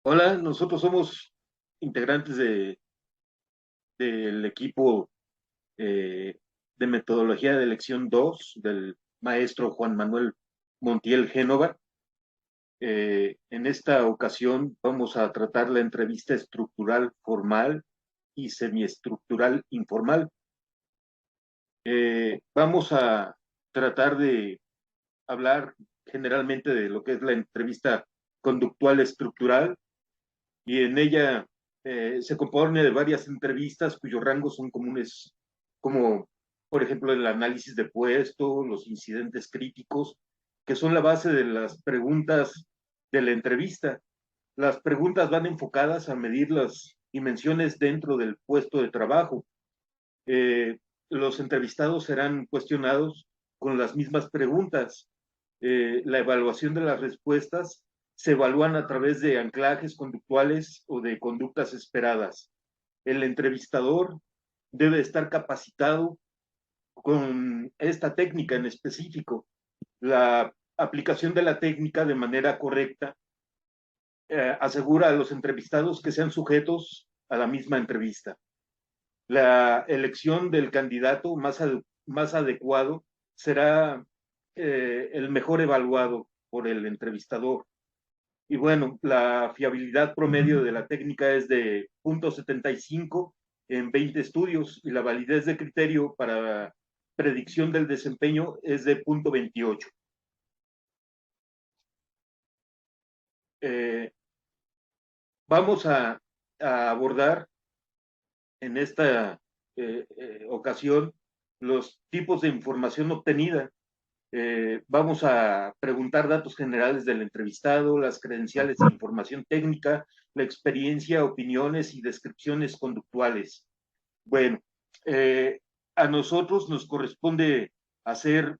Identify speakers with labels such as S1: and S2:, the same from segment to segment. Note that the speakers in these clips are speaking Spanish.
S1: Hola, nosotros somos integrantes del equipo eh, de metodología de elección 2 del maestro Juan Manuel Montiel Génova. En esta ocasión vamos a tratar la entrevista estructural formal y semiestructural informal. Vamos a tratar de hablar generalmente de lo que es la entrevista conductual estructural, y en ella se compone de varias entrevistas cuyos rangos son comunes, como por ejemplo el análisis de puesto, los incidentes críticos, que son la base de las preguntas de la entrevista. Las preguntas van enfocadas a medir las dimensiones dentro del puesto de trabajo. Eh, los entrevistados serán cuestionados con las mismas preguntas. La evaluación de las respuestas se evalúan a través de anclajes conductuales o de conductas esperadas. El entrevistador debe estar capacitado con esta técnica en específico. La aplicación de la técnica de manera correcta asegura a los entrevistados que sean sujetos a la misma entrevista. La elección del candidato más adecuado será el mejor evaluado por el entrevistador. Y bueno, la fiabilidad promedio de la técnica es de 0.75 en 20 estudios, y la validez de criterio para predicción del desempeño es de 0.28. Eh, vamos a abordar en esta ocasión los tipos de información obtenida. Vamos a preguntar datos generales del entrevistado, las credenciales e información técnica, la experiencia, opiniones y descripciones conductuales. Bueno, eh, a nosotros nos corresponde hacer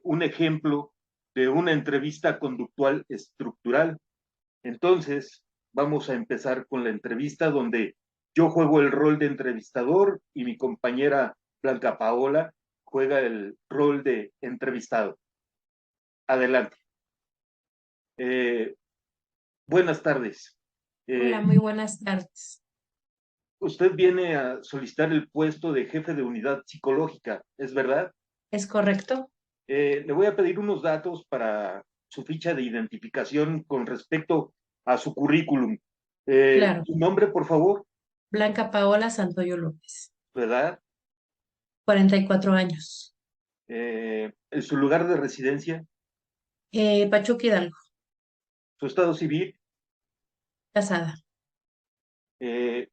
S1: un ejemplo de una entrevista conductual estructural. Entonces, vamos a empezar con la entrevista donde yo juego el rol de entrevistador y mi compañera Blanca Paola juega el rol de entrevistado. Adelante. Eh, Buenas tardes.
S2: Hola,
S1: Eh,
S2: muy buenas tardes.
S1: Usted viene a solicitar el puesto de jefe de unidad psicológica, ¿es verdad?
S2: ¿Es correcto?
S1: Le voy a pedir unos datos para su ficha de identificación con respecto a su currículum.
S2: Claro.
S1: ¿Su nombre, por favor?
S2: Blanca Paola Santoyo López,
S1: ¿Su edad?
S2: 44 años.
S1: ¿Su lugar de residencia?
S2: Pachuca Hidalgo,
S1: ¿Su estado civil?
S2: casada.
S1: Eh,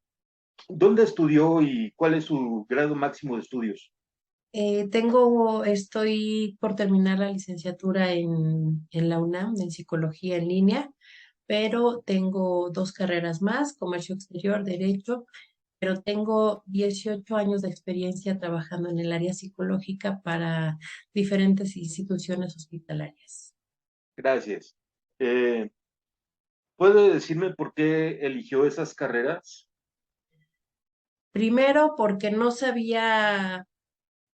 S1: ¿Dónde estudió y cuál es su grado máximo de estudios?
S2: Estoy por terminar la licenciatura en la UNAM, en psicología en línea, pero tengo dos carreras más, comercio exterior, derecho, pero tengo 18 años de experiencia trabajando en el área psicológica para diferentes instituciones hospitalarias.
S1: Gracias. Eh, ¿Puede decirme por qué eligió esas carreras?
S2: Primero, porque no sabía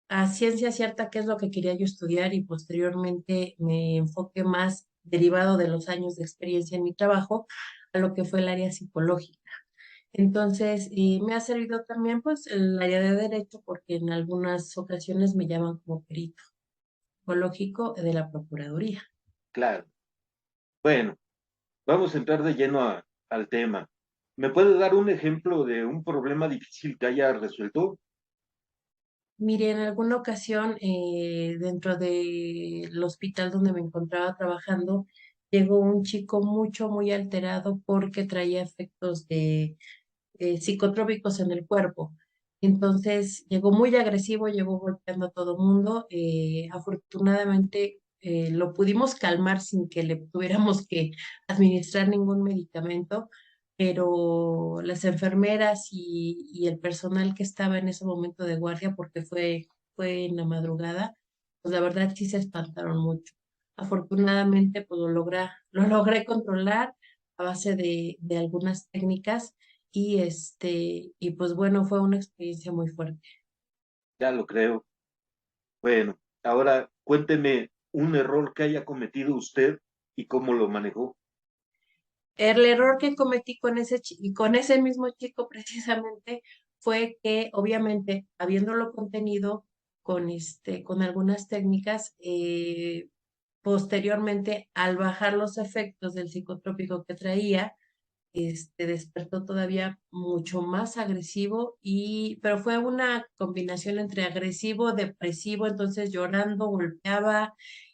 S2: a ciencia cierta qué es lo que quería yo estudiar y posteriormente me enfoqué más derivado de los años de experiencia en mi trabajo a lo que fue el área psicológica. Entonces, y me ha servido también pues el área de derecho porque en algunas ocasiones me llaman como perito psicológico de la Procuraduría.
S1: Claro. Bueno, vamos a entrar de lleno al tema. ¿Me puede dar un ejemplo de un problema difícil que haya resuelto?
S2: Mire, en alguna ocasión, dentro del hospital donde me encontraba trabajando, llegó un chico muy alterado porque traía efectos de psicotrópicos en el cuerpo. Entonces llegó muy agresivo, llegó golpeando a todo mundo. Afortunadamente lo pudimos calmar sin que le tuviéramos que administrar ningún medicamento, pero las enfermeras y el personal que estaba en ese momento de guardia, porque fue en la madrugada, pues la verdad sí se espantaron mucho. Afortunadamente, pues lo logré controlar a base de algunas técnicas y pues bueno, fue una experiencia muy fuerte.
S1: Ya lo creo. Bueno, ahora cuénteme un error que haya cometido usted y cómo lo manejó.
S2: el error que cometí con con ese mismo chico precisamente fue que obviamente habiéndolo contenido con algunas técnicas, posteriormente al bajar los efectos del psicotrópico que traía, despertó todavía mucho más agresivo pero fue una combinación entre agresivo, depresivo, entonces llorando, golpeaba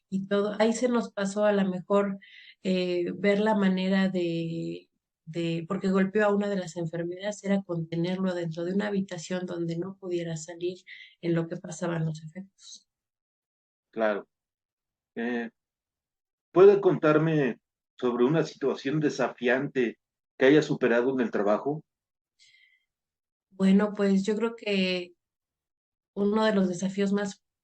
S2: y todo. Ahí se nos pasó a lo mejor ver la manera porque golpeó a una de las enfermeras, era contenerlo dentro de una habitación donde no pudiera salir en lo que pasaban los efectos.
S1: Claro. Eh, ¿Puede contarme sobre una situación desafiante que haya superado en el trabajo?
S2: Bueno, pues yo creo que uno de los desafíos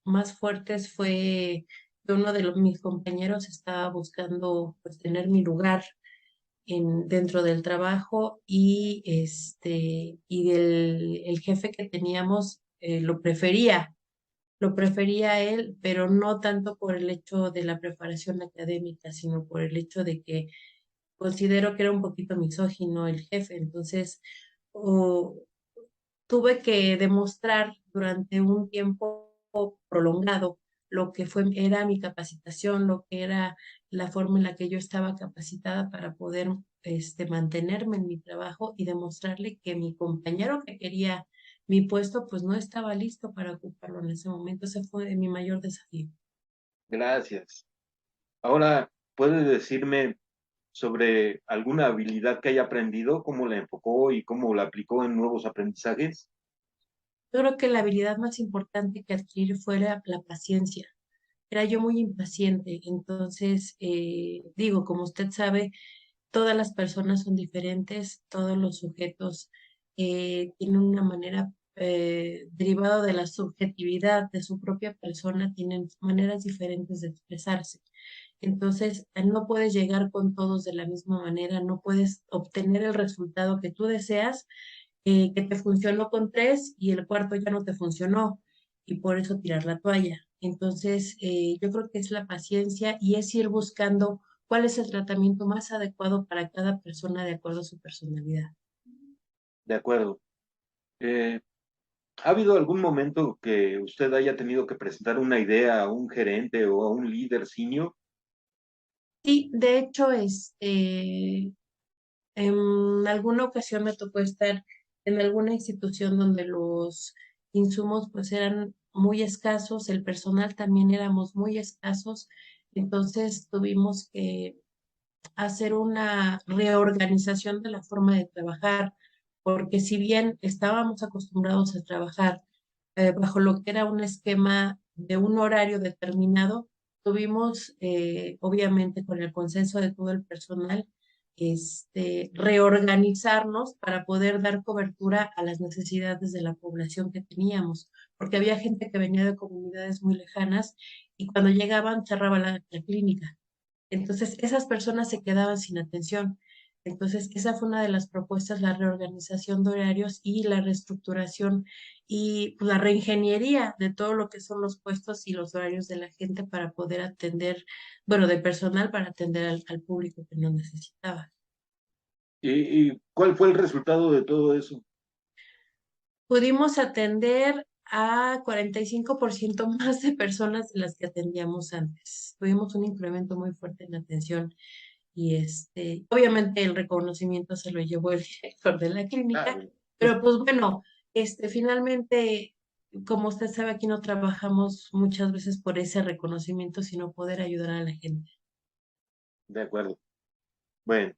S2: más fuertes fue que uno de mis compañeros estaba buscando pues tener mi lugar dentro del trabajo el jefe que teníamos lo prefería a él, pero no tanto por el hecho de la preparación académica, sino por el hecho de que considero que era un poquito misógino el jefe. Entonces, o- tuve que demostrar durante un tiempo prolongado lo que era mi capacitación, lo que era la forma en la que yo estaba capacitada para poder mantenerme en mi trabajo y demostrarle que mi compañero que quería mi puesto, pues no estaba listo para ocuparlo en ese momento. Ese fue mi mayor desafío.
S1: Gracias. Ahora, ¿puede decirme sobre alguna habilidad que haya aprendido, cómo la enfocó y cómo la aplicó en nuevos aprendizajes?
S2: Yo creo que la habilidad más importante que adquirir fue la paciencia. Era yo muy impaciente, entonces, digo, como usted sabe, todas las personas son diferentes, todos los sujetos tienen una manera, derivado de la subjetividad de su propia persona, tienen maneras diferentes de expresarse. Entonces, no puedes llegar con todos de la misma manera, no puedes obtener el resultado que tú deseas, que te funcionó con tres y el cuarto ya no te funcionó y por eso tirar la toalla. Entonces, yo creo que es la paciencia y es ir buscando cuál es el tratamiento más adecuado para cada persona de acuerdo a su personalidad.
S1: De acuerdo. Eh, ¿Ha habido algún momento que usted haya tenido que presentar una idea a un gerente o a un líder senior?
S2: Sí, de hecho, en alguna ocasión me tocó estar en alguna institución donde los insumos pues eran muy escasos, el personal también éramos muy escasos, entonces tuvimos que hacer una reorganización de la forma de trabajar, porque si bien estábamos acostumbrados a trabajar bajo lo que era un esquema de un horario determinado, tuvimos, obviamente, con el consenso de todo el personal, reorganizarnos para poder dar cobertura a las necesidades de la población que teníamos, porque había gente que venía de comunidades muy lejanas y cuando llegaban cerraba la clínica. Entonces, esas personas se quedaban sin atención. Entonces, esa fue una de las propuestas, la reorganización de horarios y la reestructuración y pues, la reingeniería de todo lo que son los puestos y los horarios de la gente para poder atender, bueno, de personal para atender al público que no necesitaba.
S1: ¿Y cuál fue el resultado de todo eso?
S2: Pudimos atender a 45% más de personas de las que atendíamos antes. Tuvimos un incremento muy fuerte en la atención y obviamente el reconocimiento se lo llevó el director de la clínica,
S1: Claro,
S2: pero pues bueno, finalmente, como usted sabe, aquí no trabajamos muchas veces por ese reconocimiento, sino poder ayudar a la gente.
S1: de acuerdo. Bueno,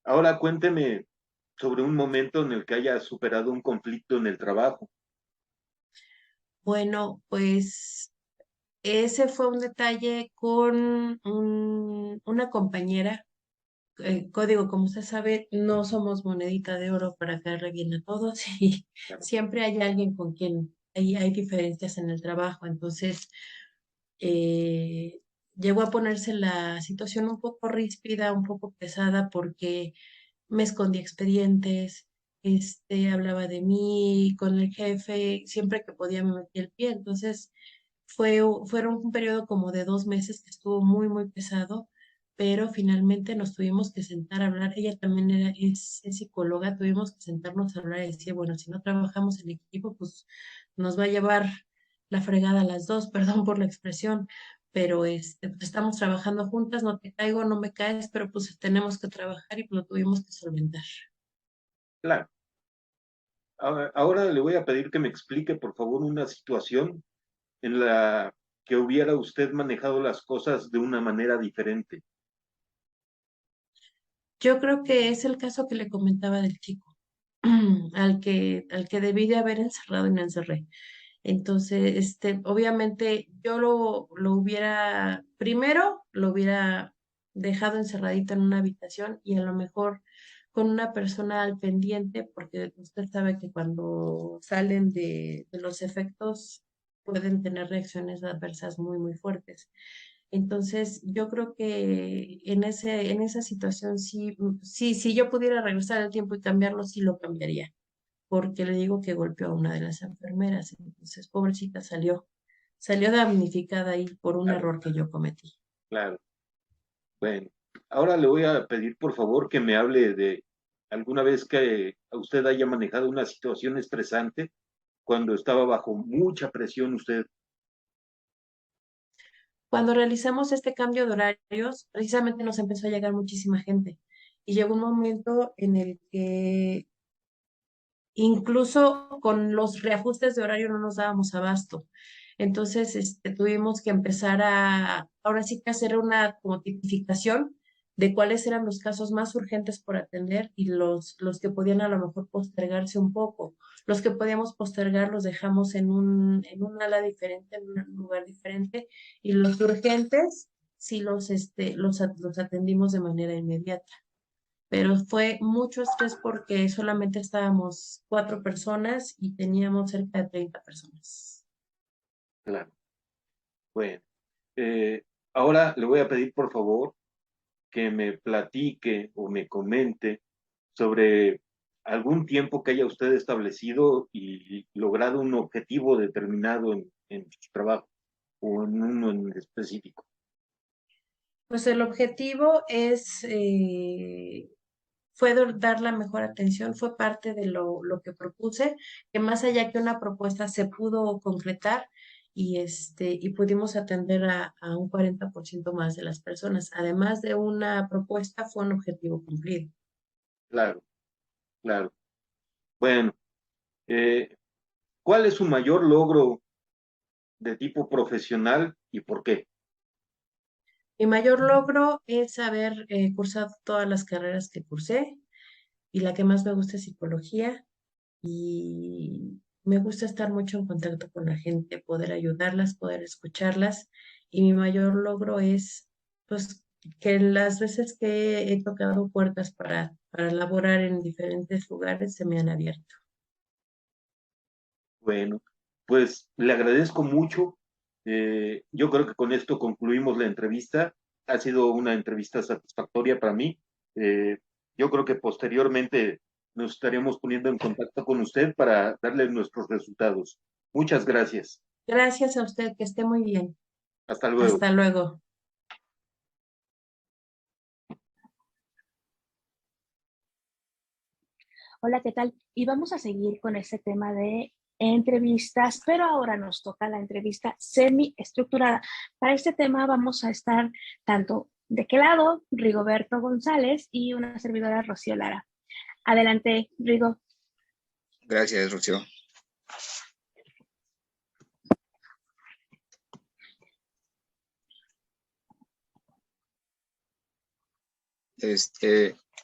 S1: ahora cuénteme sobre un momento en el que haya superado un conflicto en el trabajo.
S2: Bueno, pues ese fue un detalle con una compañera. Código, como usted sabe, no somos monedita de oro para caerle bien a todos y
S1: Claro.
S2: siempre hay alguien con quien hay diferencias en el trabajo. Entonces, llegó a ponerse la situación un poco ríspida, un poco pesada porque me escondía expedientes, hablaba de mí con el jefe, siempre que podía me metía el pie. Entonces, fueron un periodo como de 2 meses que estuvo muy, muy pesado, pero finalmente nos tuvimos que sentar a hablar. Ella también es psicóloga, tuvimos que sentarnos a hablar y decir, bueno, si no trabajamos en equipo, pues nos va a llevar la fregada a las dos, perdón por la expresión, pero pues estamos trabajando juntas, no te caigo, no me caes, pero pues tenemos que trabajar y pues lo tuvimos que solventar.
S1: Claro. Ahora le voy a pedir que me explique, por favor, una situación en la que hubiera usted manejado las cosas de una manera diferente.
S2: Yo creo que es el caso que le comentaba del chico, al que debí de haber encerrado y no encerré. Entonces, obviamente yo lo hubiera, primero lo hubiera dejado encerradito en una habitación y a lo mejor con una persona al pendiente, porque usted sabe que cuando salen de los efectos pueden tener reacciones adversas muy, muy fuertes. Entonces, yo creo que en esa situación sí, sí, si yo pudiera regresar el tiempo y cambiarlo, sí lo cambiaría porque le digo que golpeó a una de las enfermeras. Entonces, pobrecita salió damnificada ahí por un
S1: Claro,
S2: error que yo cometí.
S1: claro. Bueno, ahora le voy a pedir, por favor, que me hable de alguna vez que usted haya manejado una situación estresante cuando estaba bajo mucha presión usted.
S2: Cuando realizamos este cambio de horarios, precisamente nos empezó a llegar muchísima gente y llegó un momento en el que incluso con los reajustes de horario no nos dábamos abasto. Entonces, tuvimos que empezar ahora sí que hacer una como tipificación de cuáles eran los casos más urgentes por atender y los que podían a lo mejor postergarse un poco. Los que podíamos postergar los dejamos en un ala diferente, en un lugar diferente, y los urgentes sí los atendimos de manera inmediata, pero fue mucho estrés porque solamente estábamos 4 personas y teníamos cerca de 30 personas.
S1: Claro. Bueno, eh, ahora le voy a pedir, por favor, que me platique o me comente sobre algún tiempo que haya usted establecido y logrado un objetivo determinado en su trabajo o en uno en específico.
S2: Pues el objetivo fue dar la mejor atención, fue parte de lo que propuse, que más allá que una propuesta se pudo concretar y pudimos atender a un 40% más de las personas. Además de una propuesta, fue un objetivo cumplido.
S1: Claro, claro. Bueno, eh, ¿cuál es su mayor logro de tipo profesional y por qué?
S2: Mi mayor logro es haber cursado todas las carreras que cursé y la que más me gusta es psicología y me gusta estar mucho en contacto con la gente, poder ayudarlas, poder escucharlas y mi mayor logro es pues que las veces que he tocado puertas para laborar en diferentes lugares se me han abierto.
S1: Bueno, pues le agradezco mucho. Yo creo que con esto concluimos la entrevista. Ha sido una entrevista satisfactoria para mí. Eh, yo creo que posteriormente nos estaremos poniendo en contacto con usted para darle nuestros resultados. Muchas gracias.
S2: Gracias a usted, que esté muy bien.
S1: Hasta luego.
S2: Hasta luego.
S3: Hola, ¿qué tal? Y vamos a seguir con este tema de entrevistas, pero ahora nos toca la entrevista semi-estructurada. Para este tema vamos a estar tanto de qué lado, Rigoberto González y una servidora, Rocío Lara. Adelante, Rigo.
S4: Gracias, Rocío.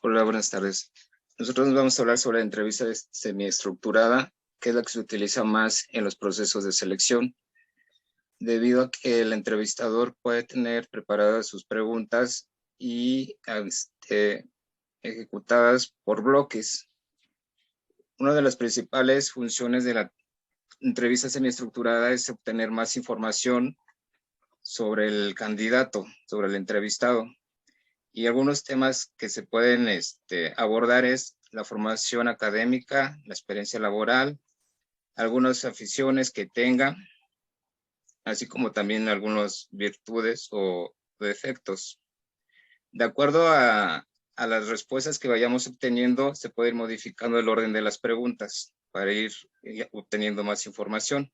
S4: Hola, buenas tardes. Nosotros nos vamos a hablar sobre la entrevista semiestructurada, que es la que se utiliza más en los procesos de selección, debido a que el entrevistador puede tener preparadas sus preguntas y ejecutadas por bloques. Una de las principales funciones de la entrevista semiestructurada es obtener más información sobre el candidato, sobre el entrevistado. Y algunos temas que se pueden abordar es la formación académica, la experiencia laboral, algunas aficiones que tenga, así como también algunas virtudes o defectos. De acuerdo a las respuestas que vayamos obteniendo, se puede ir modificando el orden de las preguntas para ir obteniendo más información.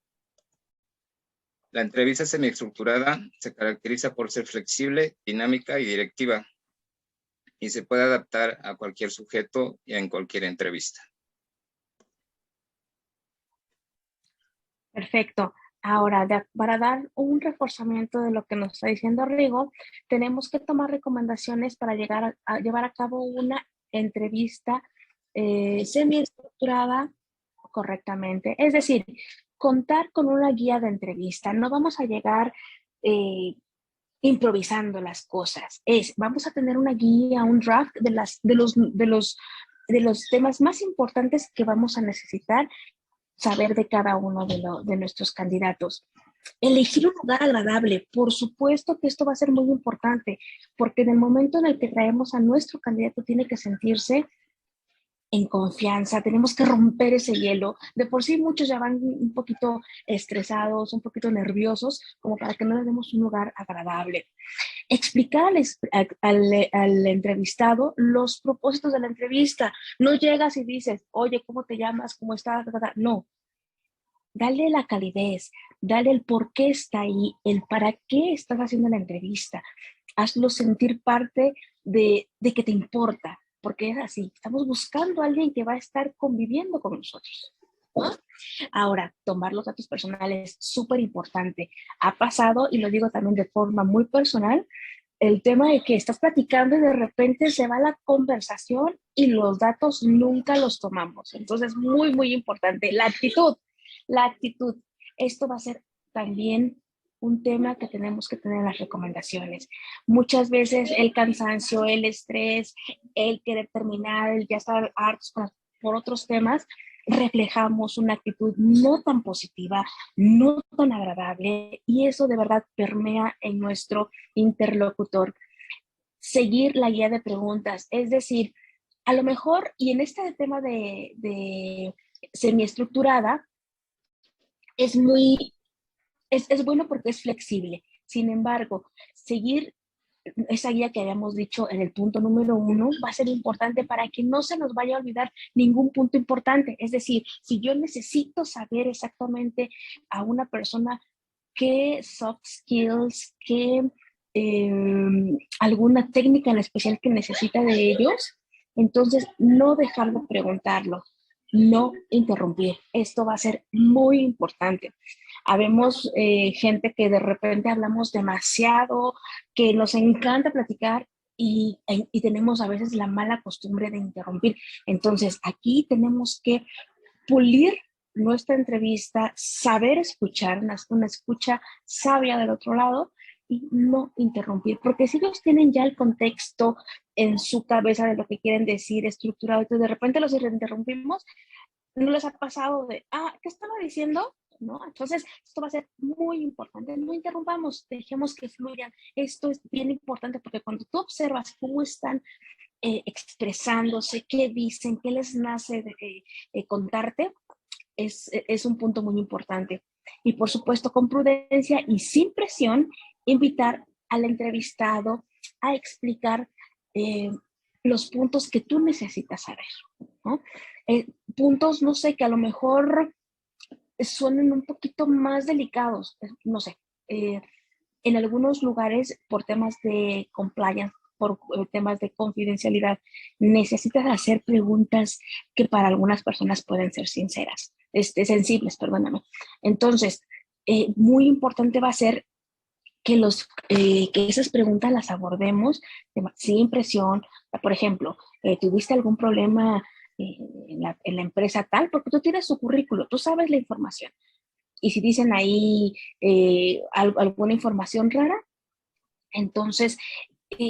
S4: La entrevista semiestructurada se caracteriza por ser flexible, dinámica y directiva, y se puede adaptar a cualquier sujeto y en cualquier entrevista.
S3: Perfecto. Ahora, para dar un reforzamiento de lo que nos está diciendo Rigo, tenemos que tomar recomendaciones para llegar a llevar a cabo una entrevista semiestructurada correctamente. Es decir, contar con una guía de entrevista. No vamos a llegar improvisando las cosas. Vamos a tener una guía, un draft de los temas más importantes que vamos a necesitar saber de cada uno de nuestros candidatos. Elegir un lugar agradable. Por supuesto que esto va a ser muy importante, porque en el momento en el que traemos a nuestro candidato tiene que sentirse en confianza, tenemos que romper ese hielo. De por sí muchos ya van un poquito estresados, un poquito nerviosos, como para que no les demos un lugar agradable. Explicar al entrevistado los propósitos de la entrevista. No llegas y dices, oye, ¿cómo te llamas? ¿Cómo estás? No. Dale la calidez, dale el por qué está ahí, el para qué estás haciendo la entrevista. Hazlo sentir parte de que te importa, porque es así. Estamos buscando a alguien que va a estar conviviendo con nosotros, ¿no? Ahora, tomar los datos personales, súper importante. Ha pasado, y lo digo también de forma muy personal, el tema de que estás platicando y de repente se va la conversación y los datos nunca los tomamos. Entonces, muy, muy importante. La actitud. La actitud. Esto va a ser también un tema que tenemos que tener en las recomendaciones. Muchas veces el cansancio, el estrés, el querer terminar, el ya estar hartos por otros temas, reflejamos una actitud no tan positiva, no tan agradable, y eso de verdad permea en nuestro interlocutor. Seguir la guía de preguntas, es decir, a lo mejor, y en este tema de semiestructurada, es bueno porque es flexible. Sin embargo, seguir esa guía que habíamos dicho en el punto número 1 va a ser importante para que no se nos vaya a olvidar ningún punto importante. Es decir, si yo necesito saber exactamente a una persona qué soft skills, qué alguna técnica en especial que necesita de ellos, entonces no dejar de preguntarlo, no interrumpir. Esto va a ser muy importante. Habemos gente que de repente hablamos demasiado, que nos encanta platicar y tenemos a veces la mala costumbre de interrumpir. Entonces, aquí tenemos que pulir nuestra entrevista, saber escuchar, una escucha sabia del otro lado y no interrumpir, porque si ellos tienen ya el contexto en su cabeza de lo que quieren decir, estructurado, y de repente los interrumpimos, no les ha pasado de, ¿qué estaba diciendo? ¿No? Entonces, esto va a ser muy importante. No interrumpamos, dejemos que fluyan. Esto es bien importante porque cuando tú observas cómo están expresándose, qué dicen, qué les nace de contarte, es un punto muy importante. Y por supuesto, con prudencia y sin presión, invitar al entrevistado a explicar los puntos que tú necesitas saber, ¿no? Puntos, no sé, que a lo mejor suenen un poquito más delicados, no sé, en algunos lugares por temas de compliance, por temas de confidencialidad, necesitas hacer preguntas que para algunas personas pueden ser sinceras, sensibles, perdóname. Entonces, muy importante va a ser que esas preguntas las abordemos sin presión. Por ejemplo, ¿tuviste algún problema en la empresa tal? Porque tú tienes su currículo, tú sabes la información. Y si dicen ahí alguna información rara, entonces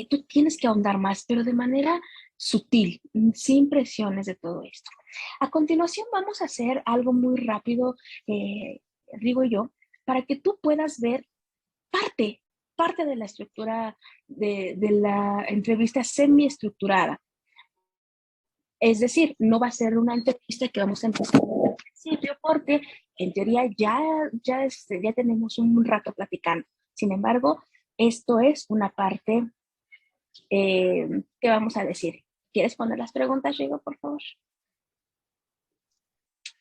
S3: tú tienes que ahondar más, pero de manera sutil, sin presiones de todo esto. A continuación vamos a hacer algo muy rápido, Rigo y yo, para que tú puedas ver parte de la estructura de la entrevista semiestructurada. Es decir, no va a ser una entrevista que vamos a empezar al principio porque en teoría ya tenemos un rato platicando. Sin embargo, esto es una parte ¿Qué vamos a decir? ¿Quieres poner las preguntas, Rigo, por favor?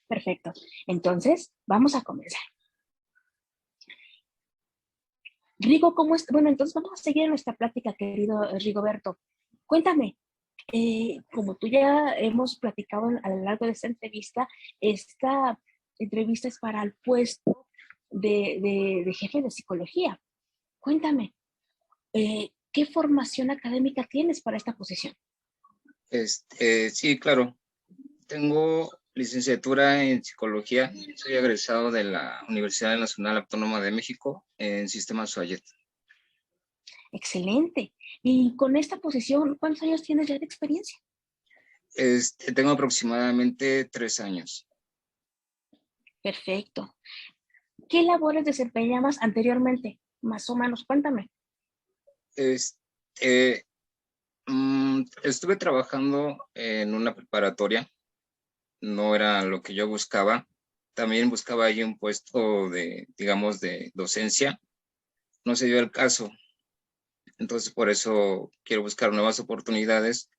S3: Perfecto. Entonces, vamos a comenzar. Rigo, ¿cómo es? Bueno, entonces vamos a seguir en nuestra plática, querido Rigoberto. Cuéntame, como tú ya hemos platicado a lo largo de esta entrevista es para el puesto de jefe de psicología. Cuéntame, ¿qué formación académica tienes para esta posición?
S4: Sí, claro. Tengo licenciatura en psicología. Soy egresado de la Universidad Nacional Autónoma de México en Sistemas SOAYET.
S3: Excelente. Y con esta posición, ¿cuántos años tienes ya de experiencia?
S4: Tengo aproximadamente 3 años.
S3: Perfecto. ¿Qué labores desempeñabas anteriormente? Más o menos, cuéntame.
S4: Estuve trabajando en una preparatoria. No era lo que yo buscaba. También buscaba ahí un puesto de, digamos, de docencia. No se dio el caso. Entonces, por eso quiero buscar nuevas oportunidades.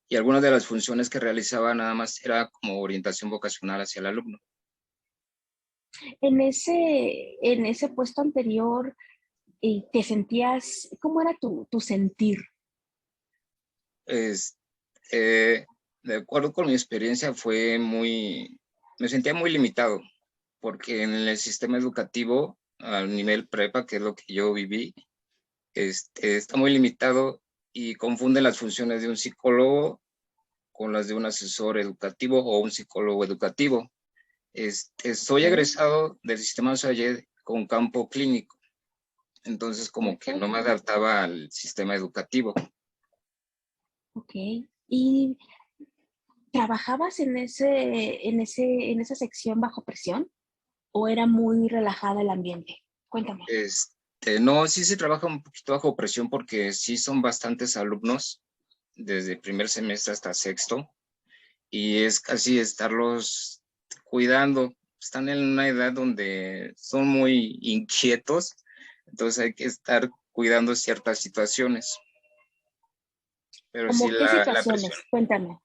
S4: Y algunas de las funciones que realizaba nada más era como orientación vocacional hacia el alumno.
S3: En ese puesto anterior, ¿te sentías, cómo era tu sentir?
S4: De acuerdo con mi experiencia, me sentía muy limitado, porque en el sistema educativo, al nivel prepa, que es lo que yo viví, está muy limitado y confunde las funciones de un psicólogo con las de un asesor educativo o un psicólogo educativo. Soy egresado del sistema SOAYED con campo clínico, entonces como que no me adaptaba al sistema educativo.
S3: Ok. ¿Y trabajabas en esa sección bajo presión o era muy relajada el ambiente? Cuéntame.
S4: No, sí se trabaja un poquito bajo presión porque sí son bastantes alumnos desde primer semestre hasta sexto y es casi estarlos cuidando. Están en una edad donde son muy inquietos, entonces hay que estar cuidando ciertas situaciones. Pero sí
S3: ¿Cómo qué
S4: la
S3: situaciones?
S4: presión.
S3: Cuéntame.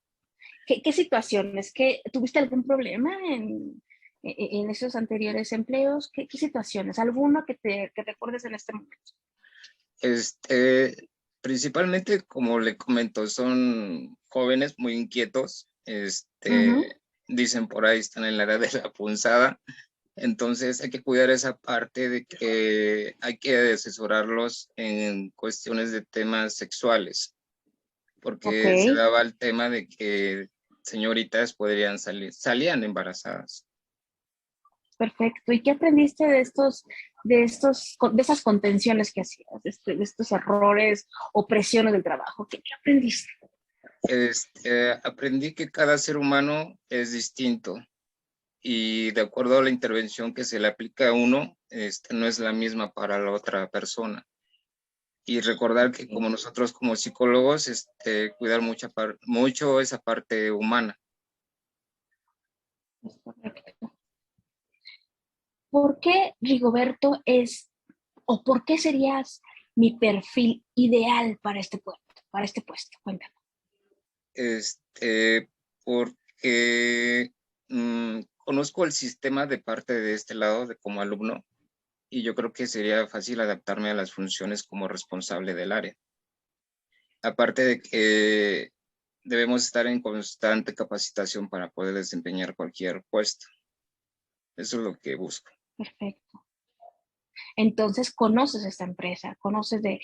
S3: ¿Qué situaciones? ¿Tuviste algún problema en esos anteriores empleos? ¿Qué situaciones? ¿Alguno que recuerdes en este momento?
S4: Principalmente, como le comento, son jóvenes muy inquietos. Dicen por ahí, están en la edad de la punzada. Entonces hay que cuidar esa parte de que hay que asesorarlos en cuestiones de temas sexuales, porque se daba el tema de que señoritas salían embarazadas.
S3: Perfecto. ¿Y qué aprendiste de esas contenciones que hacías, de estos errores o presiones del trabajo? ¿Qué aprendiste?
S4: Aprendí que cada ser humano es distinto y de acuerdo a la intervención que se le aplica a uno, no es la misma para la otra persona. Y recordar que como nosotros como psicólogos, cuidar mucho esa parte humana.
S3: Correcto. ¿Por qué Rigoberto o por qué serías mi perfil ideal para este puesto? Cuéntame.
S4: Porque conozco el sistema de parte de este lado, de como alumno, y yo creo que sería fácil adaptarme a las funciones como responsable del área. Aparte de que debemos estar en constante capacitación para poder desempeñar cualquier puesto. Eso es lo que busco.
S3: Perfecto. Entonces, conoces esta empresa, conoces de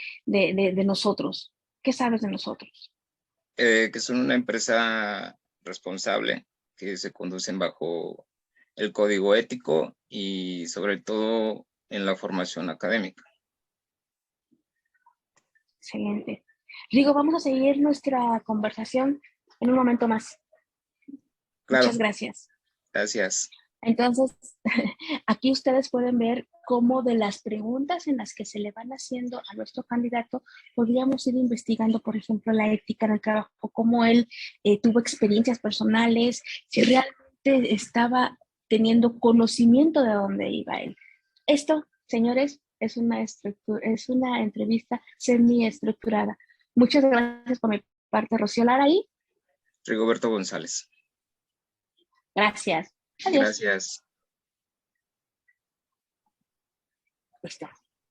S3: nosotros. ¿Qué sabes de nosotros?
S4: Que son una empresa responsable, que se conducen bajo el código ético y sobre todo en la formación académica.
S3: Excelente. Rigo, vamos a seguir nuestra conversación en un momento más.
S4: Claro.
S3: Muchas gracias.
S4: Gracias.
S3: Entonces, aquí ustedes pueden ver cómo de las preguntas en las que se le van haciendo a nuestro candidato, podríamos ir investigando, por ejemplo, la ética en el trabajo, cómo él tuvo experiencias personales, si realmente estaba teniendo conocimiento de dónde iba él. Esto, señores, es una entrevista semiestructurada. Muchas gracias por mi parte, Rocío Lara, y
S4: Rigoberto González.
S3: gracias. Adiós.
S4: Gracias.
S3: Listo.